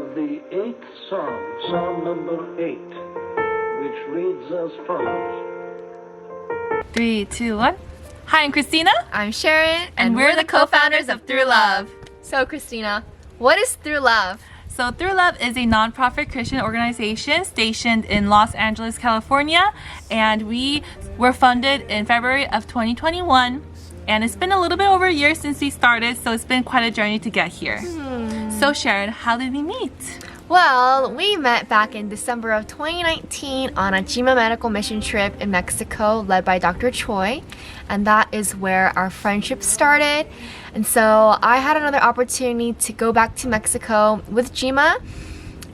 of the 8th Psalm, Psalm number 8, which reads as follows. 3, 2, 1. Hi, I'm Christina. I'm Sharon, and we're the co-founders of Throughlove. So, Christina, what is Throughlove? So Throughlove is a nonprofit Christian organization stationed in Los Angeles, California, and we were funded in February of 2021. And it's been a little bit over a year since we started, so it's been quite a journey to get here. So Sharon, how did we meet? Well, we met back in December of 2019 on a GMA medical mission trip in Mexico led by Dr. Choi, and that is where our friendship started. And so I had another opportunity to go back to Mexico with GMA,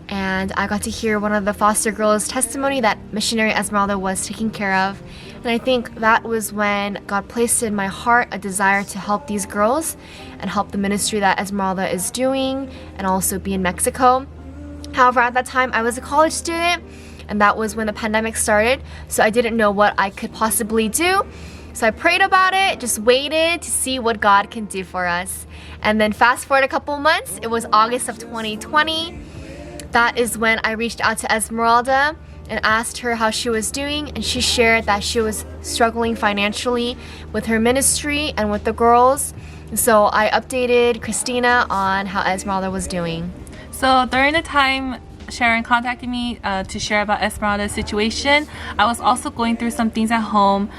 and I got to hear one of the foster girls' testimony that missionary Esmeralda was taking care of. And I think that was when God placed in my heart a desire to help these girls and help the ministry that Esmeralda is doing and also be in Mexico. However, at that time, I was a college student, and that was when the pandemic started, so I didn't know what I could possibly do. So I prayed about it, just waited to see what God can do for us. And then fast forward a couple months, it was August of 2020. That is when I reached out to Esmeralda and asked her how she was doing, and she shared that she was struggling financially with her ministry and with the girls. And so I updated Christina on how Esmeralda was doing. So during the time Sharon contacted me to share about Esmeralda's situation, I was also going through some things at home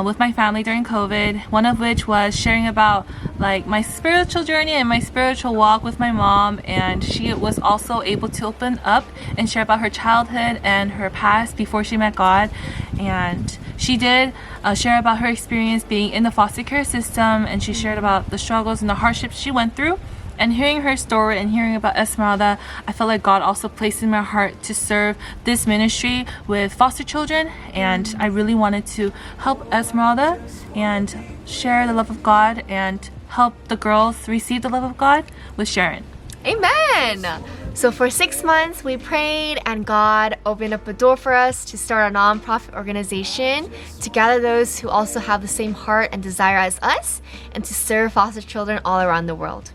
with my family during COVID, one of which was sharing about like my spiritual journey and my spiritual walk with my mom, and she was also able to open up and share about her childhood and her past before she met God. And she did share about her experience being in the foster care system, and she shared about the struggles and the hardships she went through. And hearing her story and hearing about Esmeralda, I felt like God also placed in my heart to serve this ministry with foster children, and I really wanted to help Esmeralda and share the love of God and help the girls receive the love of God with Sharon. Amen! So for 6 months, we prayed, and God opened up a door for us to start a nonprofit organization to gather those who also have the same heart and desire as us, and to serve foster children all around the world.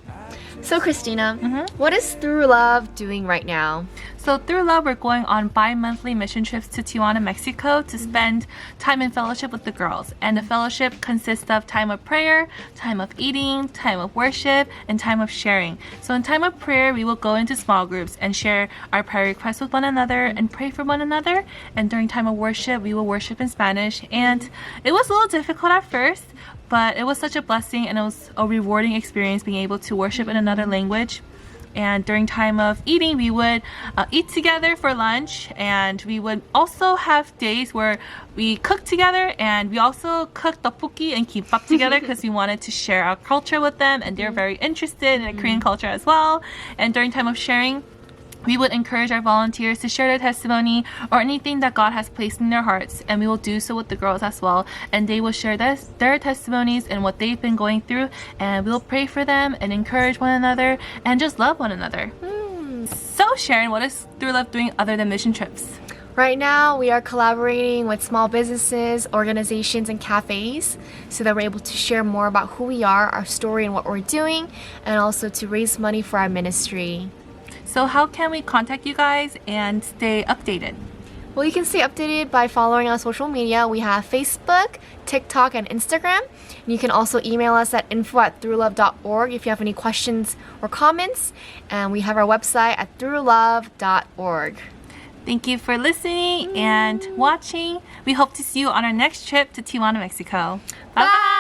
So Christina, what is Throughlove doing right now? So Throughlove, we're going on bi-monthly mission trips to Tijuana, Mexico to spend time in fellowship with the girls. And the fellowship consists of time of prayer, time of eating, time of worship, and time of sharing. So in time of prayer, we will go into small groups and share our prayer requests with one another and pray for one another. And during time of worship, we will worship in Spanish. And it was a little difficult at first, but it was such a blessing, and it was a rewarding experience being able to worship in another language. And during time of eating, we would eat together for lunch, and we would also have days where we cooked together, and we also cooked tteokbokki and kimbap together because we wanted to share our culture with them, and they're very interested in the Korean culture as well. And during time of sharing, we would encourage our volunteers to share their testimony or anything that God has placed in their hearts, and we will do so with the girls as well. And they will share their testimonies and what they've been going through, and we'll pray for them and encourage one another and just love one another. So Sharon, what is Throughlove doing other than mission trips? Right now, we are collaborating with small businesses, organizations, and cafes so that we're able to share more about who we are, our story, and what we're doing, and also to raise money for our ministry. So how can we contact you guys and stay updated? Well, you can stay updated by following us on social media. We have Facebook, TikTok, and Instagram. And you can also email us at info@throughlove.org if you have any questions or comments. And we have our website at throughlove.org. Thank you for listening and watching. We hope to see you on our next trip to Tijuana, Mexico. Bye-bye!